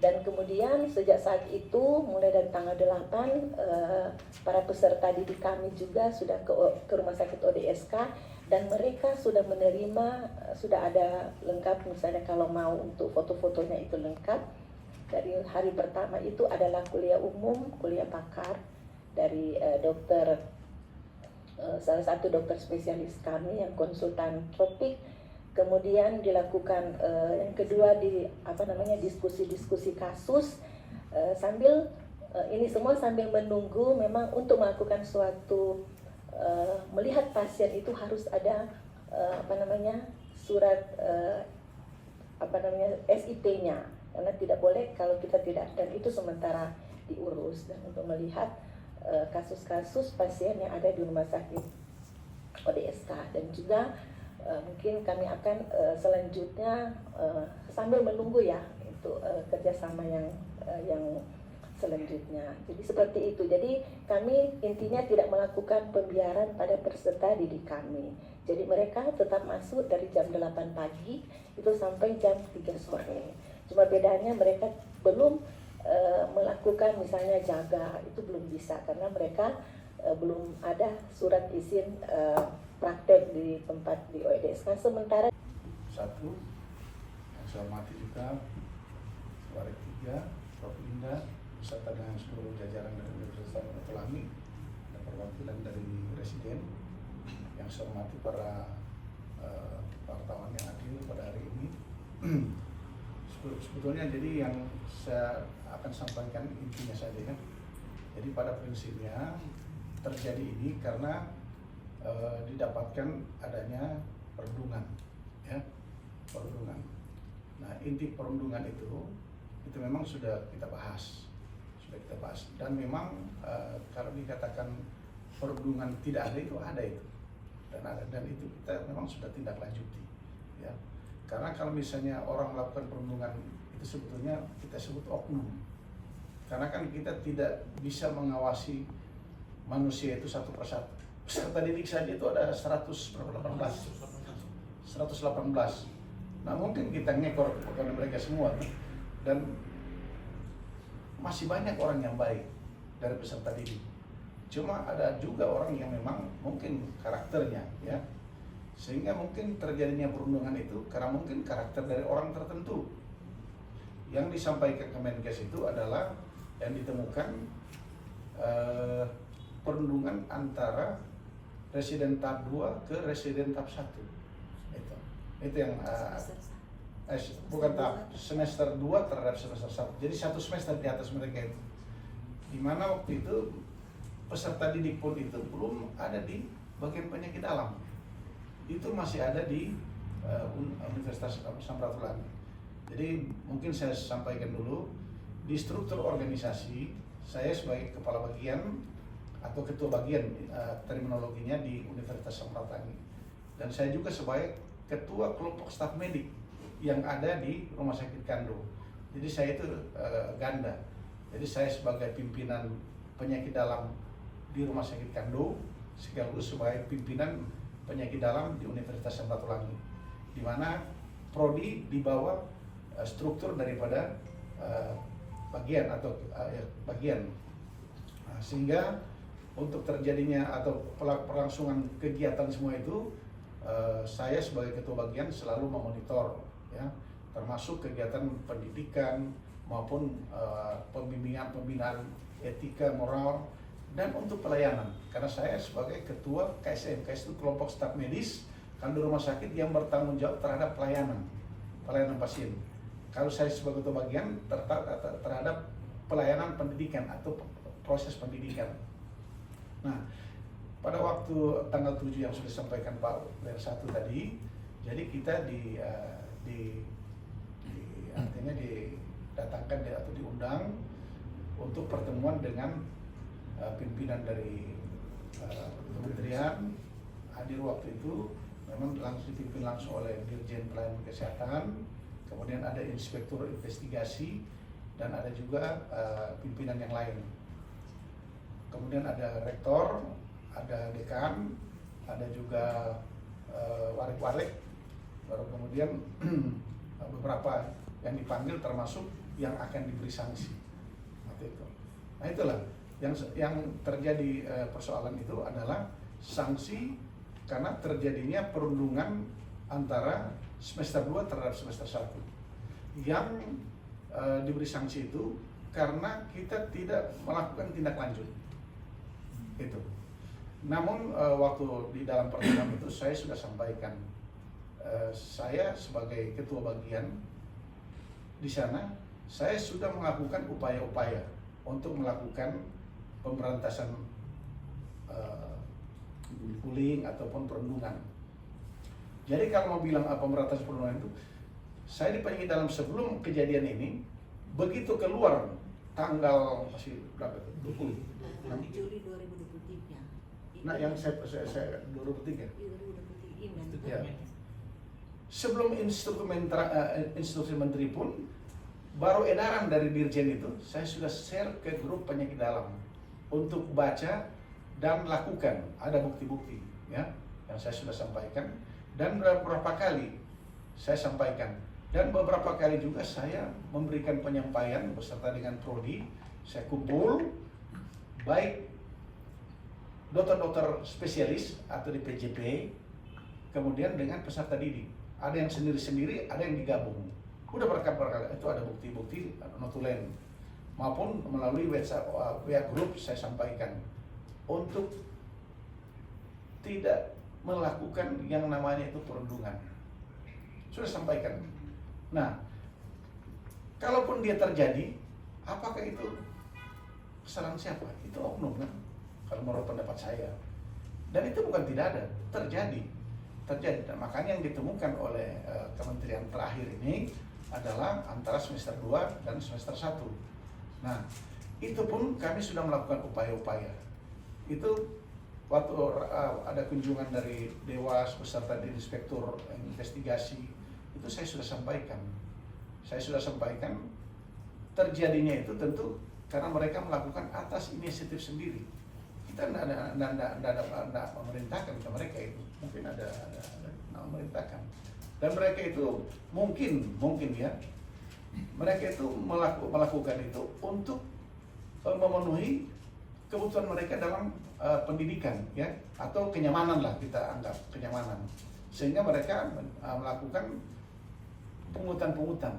Dan kemudian sejak saat itu mulai dari tanggal 8 para peserta didik kami juga sudah ke rumah sakit ODSK dan mereka sudah menerima, sudah ada lengkap, misalnya kalau mau untuk foto-fotonya itu lengkap. Dari hari pertama itu adalah kuliah umum, kuliah pakar dari dokter, salah satu dokter spesialis kami yang konsultan tropik. Kemudian dilakukan yang kedua diskusi-diskusi kasus sambil ini semua sambil menunggu memang untuk melakukan suatu melihat pasien itu harus ada surat SIP-nya, karena tidak boleh kalau kita tidak, dan itu sementara diurus. Dan untuk melihat kasus-kasus pasien yang ada di rumah sakit ODSK, dan juga mungkin kami akan selanjutnya sambil menunggu ya itu kerjasama yang selanjutnya. Jadi seperti itu. Jadi kami intinya tidak melakukan pembiaran pada peserta didik kami. Jadi mereka tetap masuk dari jam 8 pagi itu sampai jam 3 sore. Cuma bedanya mereka belum melakukan misalnya jaga, itu belum bisa karena mereka belum ada surat izin praktek di tempat di ODSK. Sementara satu, yang saya hormati juga Warik 3, Prof. Indah beserta dengan seluruh jajaran dari Universitas Pelangi dan perwakilan dari Residen, yang saya hormati para wartawan yang hadir pada hari ini. Sebetulnya jadi yang saya akan sampaikan intinya saja ya. Jadi pada prinsipnya terjadi ini karena didapatkan adanya perundungan, ya, perundungan. Nah, inti perundungan itu memang sudah kita bahas, dan memang kalau dikatakan perundungan tidak ada, itu ada itu, dan itu kita memang sudah tindak lanjuti, ya. Karena kalau misalnya orang melakukan perundungan itu sebetulnya kita sebut oknum, karena kan kita tidak bisa mengawasi manusia itu satu persatu. Peserta didik saja itu ada 118. Nah, mungkin kita ngekor kepada mereka semua, dan masih banyak orang yang baik dari peserta didik. Cuma ada juga orang yang memang mungkin karakternya, ya, sehingga mungkin terjadinya perundungan itu karena mungkin karakter dari orang tertentu. Yang disampaikan ke Kemenkes itu adalah yang ditemukan perundungan antara residen tahap 2 ke residen tahap 1. Itu yang bukan tahap semester 2 terhadap semester 1. Jadi satu semester di atas mereka itu. Di mana waktu itu peserta didik pun itu belum ada di bagian penyakit dalam. Itu masih ada di Universitas Samratulangi. Jadi mungkin saya sampaikan dulu, di struktur organisasi saya sebagai kepala bagian atau ketua bagian terminologinya di Universitas Samratulangi, dan saya juga sebagai ketua kelompok staf medik yang ada di Rumah Sakit Kando. Jadi saya itu ganda. Jadi saya sebagai pimpinan penyakit dalam di Rumah Sakit Kando sekaligus sebagai pimpinan penyakit dalam di Universitas Samratulangi, di mana prodi di bawah struktur daripada bagian atau bagian. Nah, sehingga untuk terjadinya atau pelangsungan kegiatan semua itu, saya sebagai ketua bagian selalu memonitor, ya, termasuk kegiatan pendidikan maupun pembinaan etika moral dan untuk pelayanan. Karena saya sebagai ketua KSM, KSM itu kelompok staf medis Kando Rumah Sakit yang bertanggung jawab terhadap pelayanan pasien. Kalau saya sebagai ketua bagian terhadap pelayanan pendidikan atau proses pendidikan. Nah, pada waktu tanggal 7 yang sudah disampaikan Pak Ler 1 tadi, jadi kita artinya didatangkan atau diundang untuk pertemuan dengan pimpinan dari kementerian. Hadir waktu itu memang langsung dipimpin langsung oleh Dirjen Pelayanan Kesehatan, kemudian ada inspektur investigasi, dan ada juga pimpinan yang lain. Kemudian ada rektor, ada dekan, ada juga warik-warik, baru kemudian beberapa yang dipanggil termasuk yang akan diberi sanksi. Seperti itu. Nah itulah yang terjadi persoalan itu adalah sanksi karena terjadinya perundungan antara semester 2 terhadap semester 1. Yang diberi sanksi itu karena kita tidak melakukan tindak lanjut. Itu. Namun waktu di dalam pertemuan itu saya sudah sampaikan, saya sebagai ketua bagian di sana, saya sudah melakukan upaya-upaya untuk melakukan pemberantasan bullying ataupun perundungan. Jadi kalau mau bilang pemberantasan perundungan itu, saya dipanggil dalam sebelum kejadian ini, begitu keluar tanggal masih berapa? 20. Juli 2023. Nah, yang saya 2003. 2023 Ya. Sebelum instruksi menteri pun baru edaran dari Dirjen itu, saya sudah share ke grup penyakit dalam untuk baca dan lakukan. Ada bukti-bukti ya yang saya sudah sampaikan, dan beberapa kali saya sampaikan, dan beberapa kali juga saya memberikan penyampaian beserta dengan prodi. Saya kumpul baik dokter-dokter spesialis atau di PJP, kemudian dengan peserta didik. Ada yang sendiri-sendiri, ada yang digabung. Udah berkali-kali itu ada bukti-bukti notulen, maupun melalui WA group saya sampaikan untuk tidak melakukan yang namanya itu perundungan. Sudah sampaikan. Nah, kalaupun dia terjadi, apakah itu kesalahan siapa? Itu oknum kan? Kalau menurut pendapat saya. Dan itu bukan tidak ada, terjadi. Dan makanya yang ditemukan oleh kementerian terakhir ini adalah antara semester 2 dan semester 1. Nah, itu pun kami sudah melakukan upaya-upaya. Itu waktu ada kunjungan dari Dewas beserta dari Inspektur Investigasi, itu saya sudah sampaikan. Saya sudah sampaikan terjadinya itu tentu karena mereka melakukan atas inisiatif sendiri. Kita tidak memerintahkan ke mereka itu, mungkin ada memerintahkan. Dan mereka itu mungkin ya, mereka itu melakukan itu untuk memenuhi kebutuhan mereka dalam pendidikan ya, atau kenyamanan lah, kita anggap kenyamanan, sehingga mereka melakukan pungutan.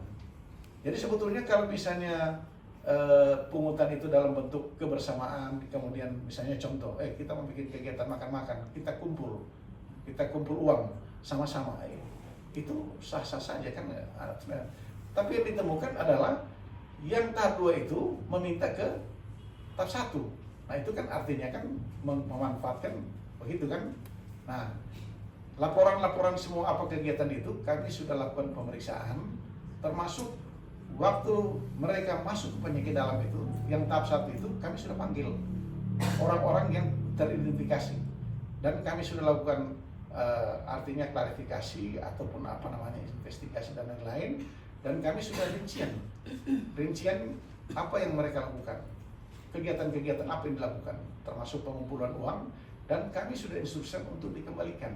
Jadi sebetulnya kalau misalnya pungutan itu dalam bentuk kebersamaan, kemudian misalnya contoh, kita mau bikin kegiatan makan-makan, kita kumpul uang sama-sama, itu sah-sah saja kan. Tapi yang ditemukan adalah yang tahap 2 itu meminta ke tahap 1. Nah itu kan artinya kan memanfaatkan begitu kan. Nah, laporan-laporan semua apa kegiatan itu kami sudah lakukan pemeriksaan, termasuk waktu mereka masuk ke penyakit dalam itu, yang tahap 1 itu kami sudah panggil orang-orang yang teridentifikasi, dan kami sudah lakukan artinya klarifikasi ataupun apa namanya investigasi dan lain-lain, dan kami sudah rincian apa yang mereka lakukan, kegiatan-kegiatan apa yang dilakukan, termasuk pengumpulan uang, dan kami sudah instruksikan untuk dikembalikan.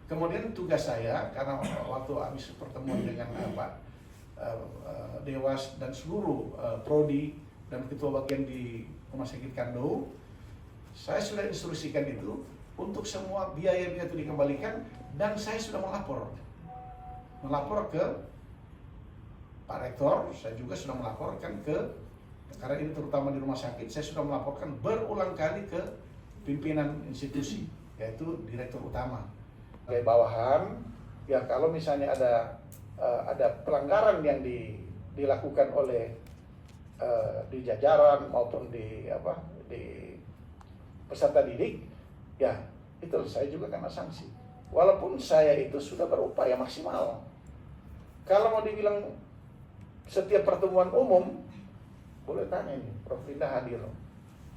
Kemudian tugas saya, karena waktu habis pertemuan dengan Pak Dewas dan seluruh prodi dan ketua bagian di Rumah Sakit Kando, saya sudah instruksikan itu untuk semua biaya-biaya itu dikembalikan, dan saya sudah melapor ke Pak Rektor. Saya juga sudah melaporkan karena ini terutama di rumah sakit, saya sudah melaporkan berulang kali ke pimpinan institusi, yaitu Direktur Utama. Sebagai bawahan, ya kalau misalnya ada pelanggaran yang dilakukan oleh di jajaran maupun di peserta didik, ya itu saya juga kena sanksi. Walaupun saya itu sudah berupaya maksimal. Kalau mau dibilang setiap pertemuan umum, boleh tanya ini, Prof. Linda hadir.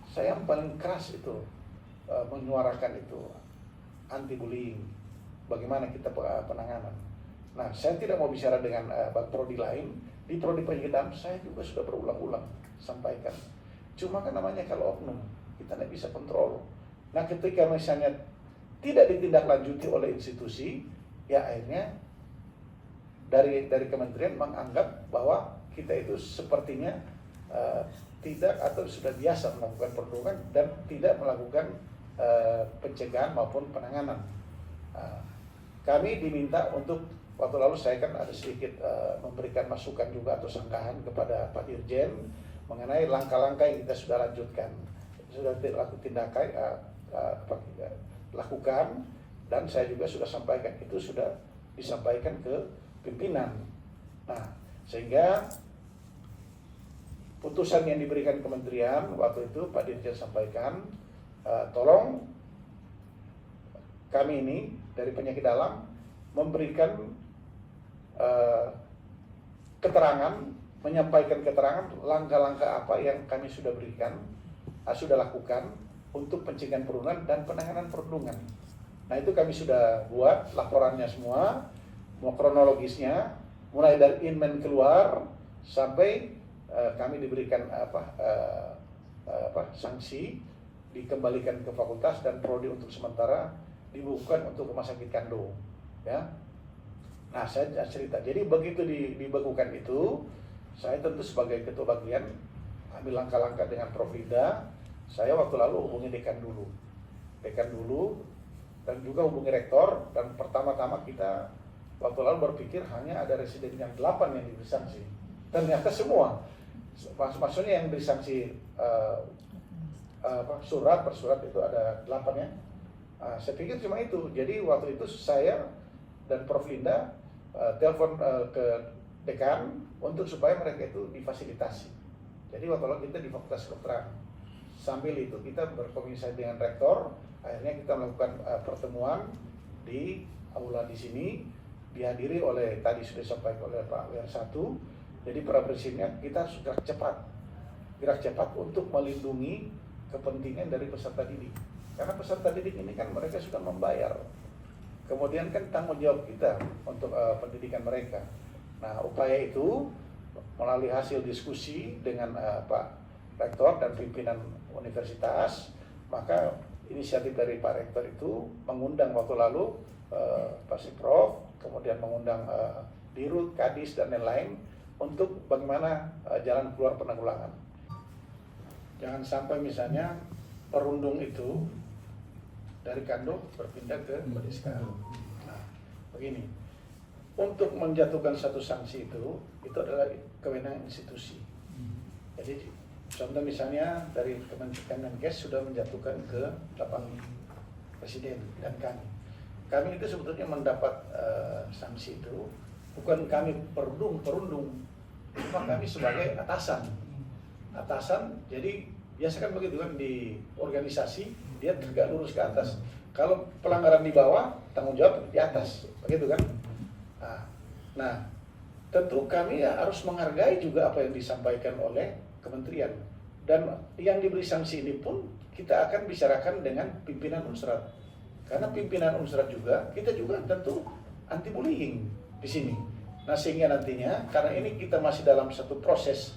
Saya yang paling keras itu menyuarakan itu anti bullying. Bagaimana kita penanganan. Nah, saya tidak mau bicara dengan prodi lain. Di prodi penyakit dalam saya juga sudah berulang-ulang sampaikan. Cuma kan namanya kalau oknum, kita tidak bisa kontrol. Nah, ketika misalnya tidak ditindaklanjuti oleh institusi, ya akhirnya dari kementerian menganggap bahwa kita itu sepertinya tidak atau sudah biasa melakukan perundungan dan tidak melakukan pencegahan maupun penanganan. Kami diminta untuk, waktu lalu saya kan ada sedikit memberikan masukan juga atau sanggahan kepada Pak Dirjen mengenai langkah-langkah yang kita sudah lanjutkan, sudah lakukan, dan saya juga sudah sampaikan, itu sudah disampaikan ke pimpinan. Nah, sehingga putusan yang diberikan kementerian waktu itu Pak Dirjen sampaikan, tolong kami ini dari penyakit dalam memberikan keterangan, menyampaikan keterangan langkah-langkah apa yang kami sudah berikan, sudah lakukan untuk pencegahan perundungan dan penanganan perundungan. Nah, itu kami sudah buat laporannya semua, mau kronologisnya, mulai dari inmen keluar sampai kami diberikan sanksi, dikembalikan ke fakultas dan prodi untuk sementara dibukukan untuk rumah sakit Kando, ya. Nah, saya cerita. Jadi begitu dibekukan itu, saya tentu sebagai ketua bagian ambil langkah-langkah dengan Prof. Ida. Saya waktu lalu hubungi dekan dulu, dan juga hubungi rektor. Dan pertama-tama kita waktu lalu berpikir hanya ada residen yang 8 yang diberi sanksi. Ternyata semua, maksudnya yang diberi sanksi surat per surat itu ada 8 ya. Saya pikir cuma itu. Jadi waktu itu saya dan Prof. Linda telepon ke dekan untuk supaya mereka itu difasilitasi. Jadi waktu lalu kita di Fakultas Kedokteran. Sambil itu kita berkomunikasi dengan rektor. Akhirnya kita melakukan pertemuan di aula di sini, dihadiri oleh, tadi sudah disampaikan oleh Pak WR1. Jadi para prinsipnya kita sudah gerak cepat untuk melindungi kepentingan dari peserta didik. Karena peserta didik ini kan mereka sudah membayar. Kemudian kan tanggung jawab kita untuk pendidikan mereka. Nah, upaya itu melalui hasil diskusi dengan Pak Rektor dan pimpinan universitas, maka inisiatif dari Pak Rektor itu mengundang waktu lalu Pak Siprof, kemudian mengundang Dirut, Kadis, dan lain-lain untuk bagaimana jalan keluar penanggulangan. Jangan sampai misalnya perundung itu dari Kando berpindah ke Badiska. Nah, begini, untuk menjatuhkan satu sanksi itu adalah kewenangan institusi. Jadi contoh misalnya dari Kemenkes sudah menjatuhkan ke 8 presiden dan kami. Kami itu sebetulnya mendapat sanksi itu bukan kami perundung, cuma kami sebagai atasan. Jadi biasa kan begitu kan di organisasi, dia tegak lurus ke atas. Kalau pelanggaran di bawah, tanggung jawab di atas, begitu kan? Nah, tentu kami ya harus menghargai juga apa yang disampaikan oleh kementerian. Dan yang diberi sanksi ini pun kita akan bicarakan dengan pimpinan Unsrat. Karena pimpinan Unsrat juga, kita juga tentu anti bullying di sini. Nah, sehingga nantinya, karena ini kita masih dalam satu proses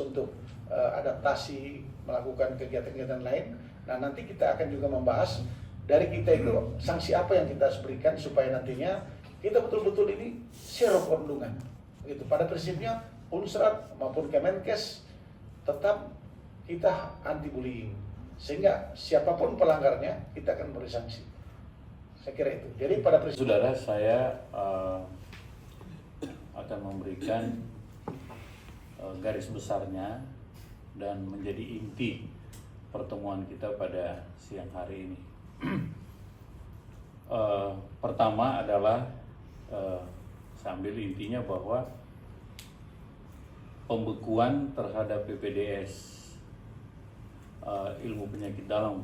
untuk adaptasi, melakukan kegiatan-kegiatan lain. Nah, nanti kita akan juga membahas dari kita itu sanksi apa yang kita harus berikan supaya nantinya kita betul-betul ini zero perundungan. Begitu. Pada prinsipnya Unsrat maupun Kemenkes tetap kita anti bullying. Sehingga siapapun pelanggarnya kita akan beri sanksi. Saya kira itu. Jadi pada prinsip Saudara, saya akan memberikan garis besarnya dan menjadi inti pertemuan kita pada siang hari ini. Pertama adalah sambil intinya bahwa pembekuan terhadap PPDS ilmu penyakit dalam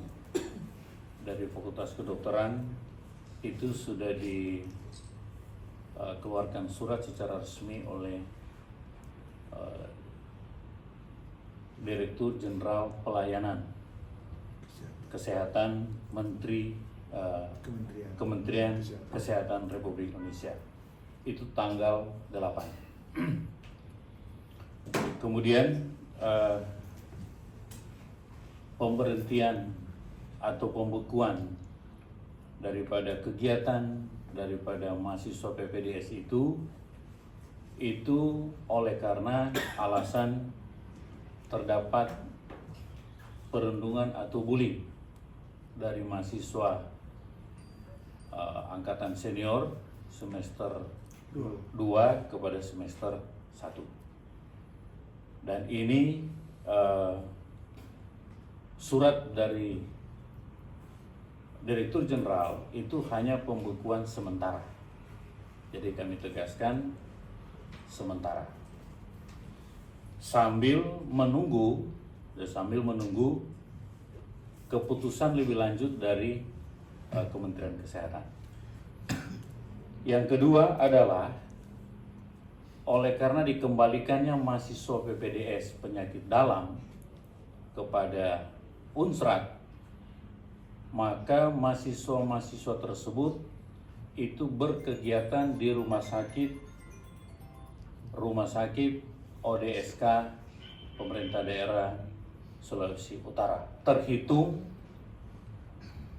dari Fakultas Kedokteran itu sudah dikeluarkan surat secara resmi oleh Direktur Jenderal Pelayanan Kesehatan Menteri Kementerian Kesehatan Republik Indonesia. Itu tanggal 8. Kemudian pemberhentian atau pembekuan daripada kegiatan daripada mahasiswa PPDS itu itu oleh karena alasan terdapat perundungan atau bullying dari mahasiswa angkatan senior semester 2 kepada semester 1. Dan ini surat dari Direktur Jenderal itu hanya pembekuan sementara. Jadi kami tegaskan sementara. Sambil menunggu keputusan lebih lanjut dari Kementerian Kesehatan. Yang kedua adalah oleh karena dikembalikannya mahasiswa PPDS penyakit dalam kepada Unsrat, maka mahasiswa-mahasiswa tersebut itu berkegiatan di rumah sakit ODSK pemerintah daerah Sulawesi Utara, terhitung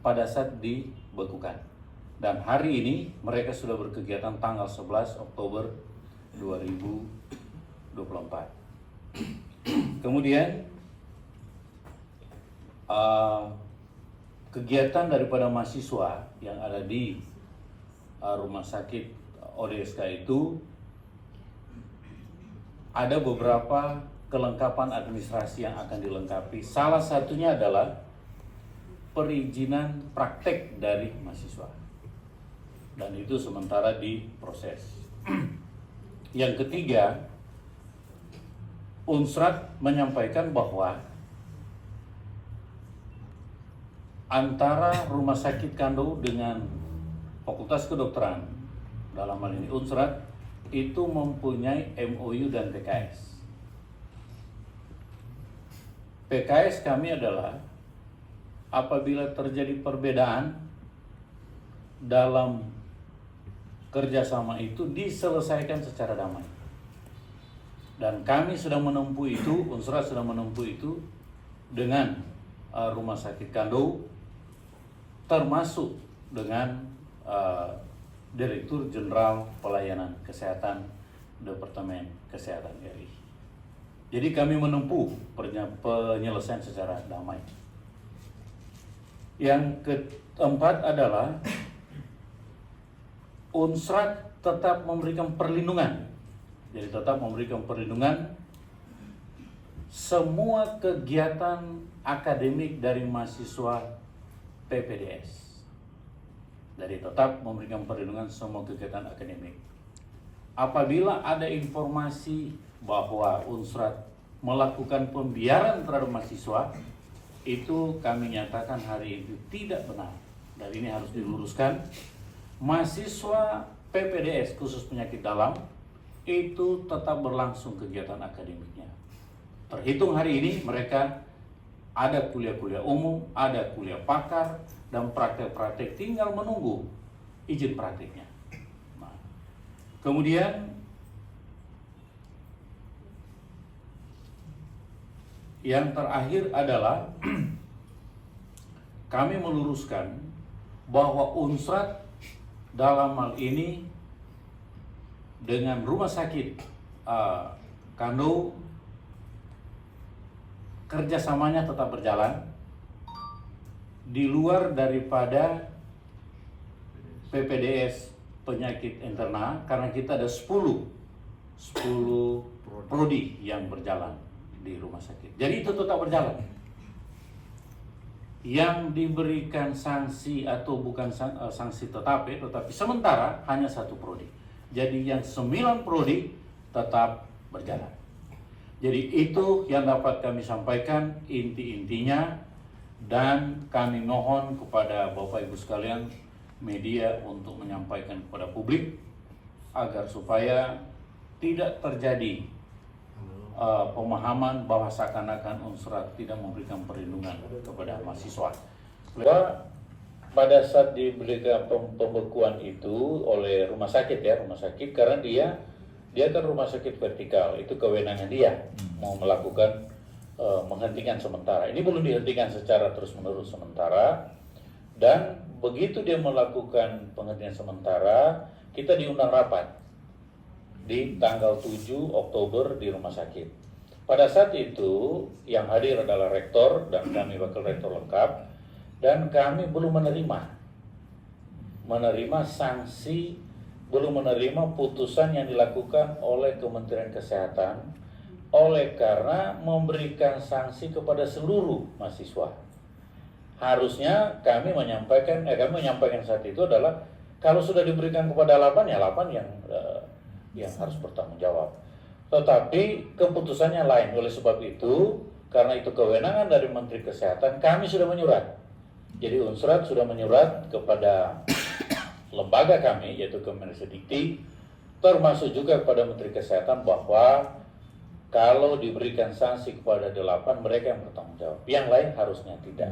pada saat dibekukan. Dan hari ini mereka sudah berkegiatan tanggal 11 Oktober 2024. Kemudian kegiatan daripada mahasiswa yang ada di rumah sakit ODSK itu ada beberapa kelengkapan administrasi yang akan dilengkapi. Salah satunya adalah perizinan praktek dari mahasiswa. Dan itu sementara diproses. Yang ketiga, Unsrat menyampaikan bahwa antara Rumah Sakit Kando dengan Fakultas Kedokteran, dalam hal ini Unsrat, itu mempunyai MOU dan PKS. PKS kami adalah apabila terjadi perbedaan dalam kerjasama itu diselesaikan secara damai. Dan kami sudah menempuh itu, Unsrat sudah menempuh itu dengan Rumah Sakit Kando, termasuk dengan Direktur Jenderal Pelayanan Kesehatan Departemen Kesehatan RI. Jadi kami menempuh penyelesaian secara damai. Yang keempat adalah Unsrat tetap memberikan perlindungan. Jadi tetap memberikan perlindungan semua kegiatan akademik dari mahasiswa PPDS. Jadi tetap memberikan perlindungan semua kegiatan akademik. Apabila ada informasi bahwa Unsrat melakukan pembiaran terhadap mahasiswa, itu kami nyatakan hari itu tidak benar. Dan ini harus diluruskan. Mahasiswa PPDS khusus penyakit dalam itu tetap berlangsung kegiatan akademiknya. Terhitung hari ini mereka ada kuliah-kuliah umum, ada kuliah pakar, dan praktek-praktek tinggal menunggu izin prakteknya. Nah, kemudian yang terakhir adalah kami meluruskan bahwa Unsrat dalam hal ini dengan Rumah Sakit Kando kerjasamanya tetap berjalan di luar daripada PPDS penyakit internal, karena kita ada 10 prodi yang berjalan di rumah sakit. Jadi itu tetap berjalan. Yang diberikan sanksi atau bukan sanksi tetapi sementara hanya 1 prodi. Jadi yang 9 prodi tetap berjalan. Jadi itu yang dapat kami sampaikan inti-intinya, dan kami mohon kepada Bapak Ibu sekalian media untuk menyampaikan kepada publik agar supaya tidak terjadi pemahaman bahwa seakan-akan Unsrat tidak memberikan perlindungan kepada mahasiswa. Bahwa pada saat diberikan pembekuan itu oleh rumah sakit karena dia kan rumah sakit vertikal, itu kewenangan dia mau melakukan menghentikan sementara. Ini belum dihentikan secara terus-menerus sementara, dan begitu dia melakukan penghentian sementara, kita diundang rapat di tanggal 7 Oktober di rumah sakit. Pada saat itu yang hadir adalah rektor dan kami wakil rektor lengkap, dan kami belum menerima sanksi, belum menerima putusan yang dilakukan oleh Kementerian Kesehatan oleh karena memberikan sanksi kepada seluruh mahasiswa. Harusnya kami menyampaikan saat itu adalah kalau sudah diberikan kepada 8 ya 8 yang harus bertanggung jawab. Tetapi keputusannya lain. Oleh sebab itu, karena itu kewenangan dari Menteri Kesehatan, kami sudah menyurat. Jadi Unsrat sudah menyurat kepada lembaga kami, yaitu Kemendikti, termasuk juga kepada Menteri Kesehatan bahwa kalau diberikan sanksi kepada 8, mereka yang bertanggung jawab. Yang lain harusnya tidak.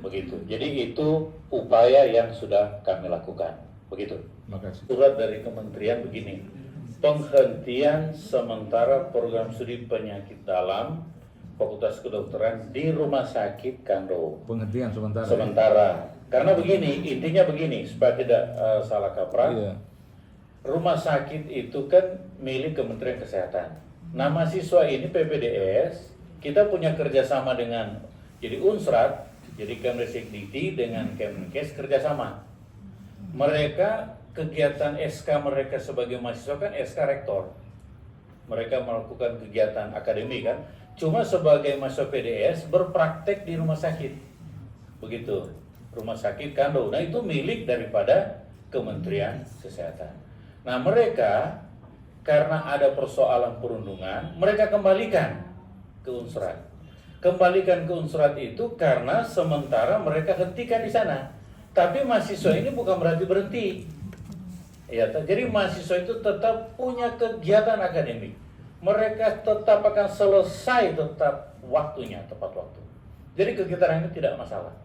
Begitu. Jadi itu upaya yang sudah kami lakukan. Begitu. Makasih. Surat dari kementerian begini. Penghentian sementara program studi penyakit dalam Fakultas Kedokteran di Rumah Sakit Kando. Penghentian sementara. Sementara. Karena begini, intinya begini, supaya tidak salah kaprah. Iya. Rumah sakit itu kan milik Kementerian Kesehatan. Nah, mahasiswa ini PPDS, kita punya kerjasama dengan jadi Unsrat, jadi Kemendikti dengan Kemenkes kerjasama. Mereka kegiatan SK mereka sebagai mahasiswa kan SK rektor. Mereka melakukan kegiatan akademik kan. Cuma sebagai mahasiswa PDS berpraktek di rumah sakit. Begitu. Rumah sakit Kando. Nah, itu milik daripada Kementerian Kesehatan. Nah, mereka karena ada persoalan perundungan, mereka kembalikan ke Unsrat. Kembalikan ke Unsrat itu karena sementara mereka hentikan di sana. Tapi mahasiswa ini bukan berarti berhenti. Ya, jadi mahasiswa itu tetap punya kegiatan akademik. Mereka tetap akan selesai tepat waktunya. Jadi kegiatan ini tidak masalah.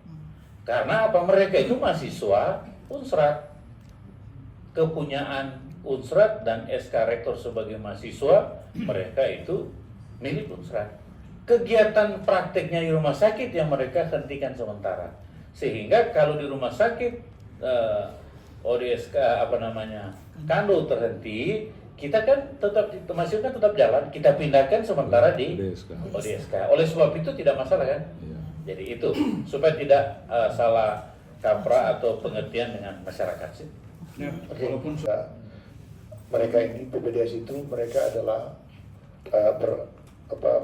Karena apa? Mereka itu mahasiswa Unsrat. Kepunyaan Unsrat dan SK Rektor sebagai mahasiswa, mereka itu milik Unsrat. Kegiatan prakteknya di rumah sakit yang mereka hentikan sementara. Sehingga kalau di rumah sakit ODSK Kando terhenti, kita kan tetap mahasiswa kan tetap jalan, kita pindahkan sementara di ODSK. Oleh sebab itu tidak masalah kan? Iya. Jadi itu supaya tidak salah kaprah atau pengertian dengan masyarakat sih. Ya, walaupun mereka ini PPDS itu mereka adalah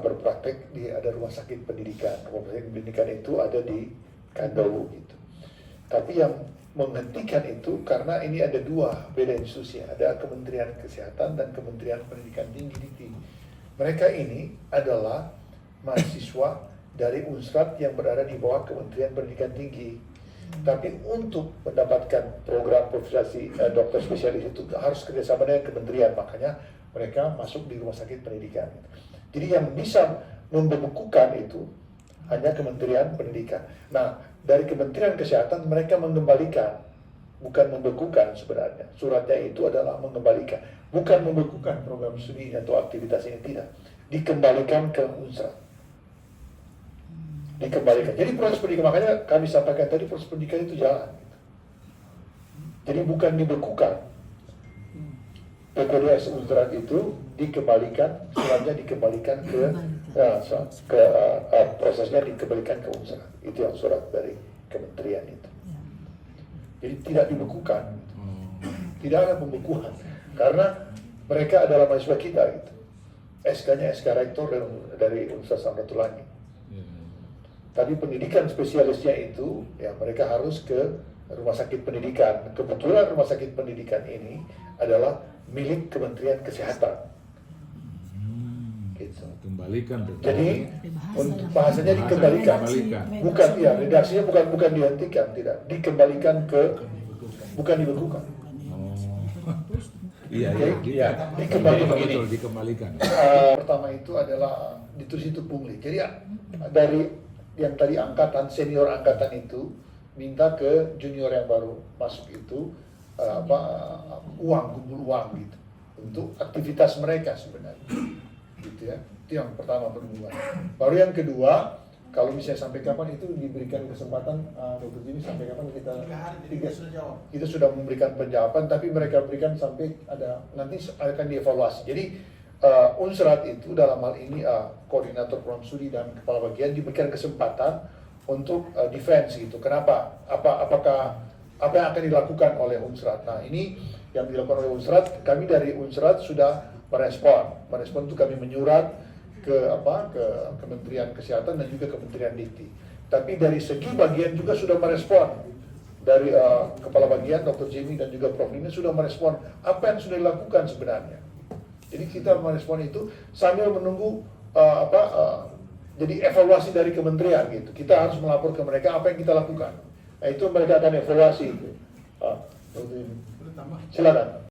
berpraktek di ada rumah sakit pendidikan. Rumah sakit pendidikan itu ada di Kando gitu. Tapi yang menghentikan itu karena ini ada dua beda institusi, ada Kementerian Kesehatan dan Kementerian Pendidikan Tinggi. Mereka ini adalah mahasiswa dari Unsrat yang berada di bawah Kementerian Pendidikan Tinggi. Tapi untuk mendapatkan program profesi dokter spesialis itu harus kerjasama dengan kementerian, makanya mereka masuk di rumah sakit pendidikan. Jadi yang bisa membekukan itu hanya Kementerian Pendidikan. Nah, dari Kementerian Kesehatan mereka mengembalikan, bukan membekukan sebenarnya. Suratnya itu adalah mengembalikan, bukan membekukan program studi atau aktivitas ini, tidak. Dikembalikan ke Unsrat. Dikembalikan. Jadi proses pendidikan, makanya kami sampaikan tadi proses pendidikan itu jalan. Jadi bukan dibekukan. PPDS Unsrat itu dikembalikan, suratnya dikembalikan prosesnya dikembalikan ke Unsrat. Itu yang surat dari kementerian itu. Jadi tidak dibekukan. Tidak ada pembekuan. Karena mereka adalah mahasiswa kita gitu. SK-nya SK Rektor dari Universitas Samratulangi. Tapi pendidikan spesialisnya itu, ya mereka harus ke rumah sakit pendidikan. Kebetulan rumah sakit pendidikan ini adalah milik Kementerian Kesehatan. Gitu. Kembalikan. Jadi untuk bahasanya dikembalikan. Bukan ya, redaksinya bukan dihentikan, tidak. Dikembalikan ke, bukan dibekukan. Iya. Dikembalikan. Betul, dikembalikan. Pertama itu adalah ditulis itu pungli. Jadi dari yang tadi angkatan senior angkatan itu minta ke junior yang baru masuk itu kumpul uang gitu untuk aktivitas mereka sebenarnya gitu ya. Itu yang pertama, perhubungan. Baru yang kedua Kalau misalnya sampai kapan itu diberikan kesempatan, Dr. Jimmy, sampai kapan kita 3 hari jadi kita sudah jawab. kita sudah memberikan penjawaban, tapi mereka berikan sampai ada nanti akan dievaluasi. Jadi Unsrat itu dalam hal ini koordinator program studi dan kepala bagian diberikan kesempatan untuk defense gitu. Kenapa? Apakah apa yang akan dilakukan oleh Unsrat? Nah, ini yang dilakukan oleh Unsrat, kami dari Unsrat sudah merespon itu kami menyurat ke Kementerian Kesehatan dan juga Kementerian Dikti. Tapi dari segi bagian juga sudah merespon, dari kepala bagian Dr. Jimmy dan juga Prof. Lina sudah merespon apa yang sudah dilakukan sebenarnya. Jadi kita merespon itu sambil menunggu jadi evaluasi dari kementerian gitu. Kita harus melapor ke mereka apa yang kita lakukan. Nah, itu mereka akan evaluasi itu. Silakan.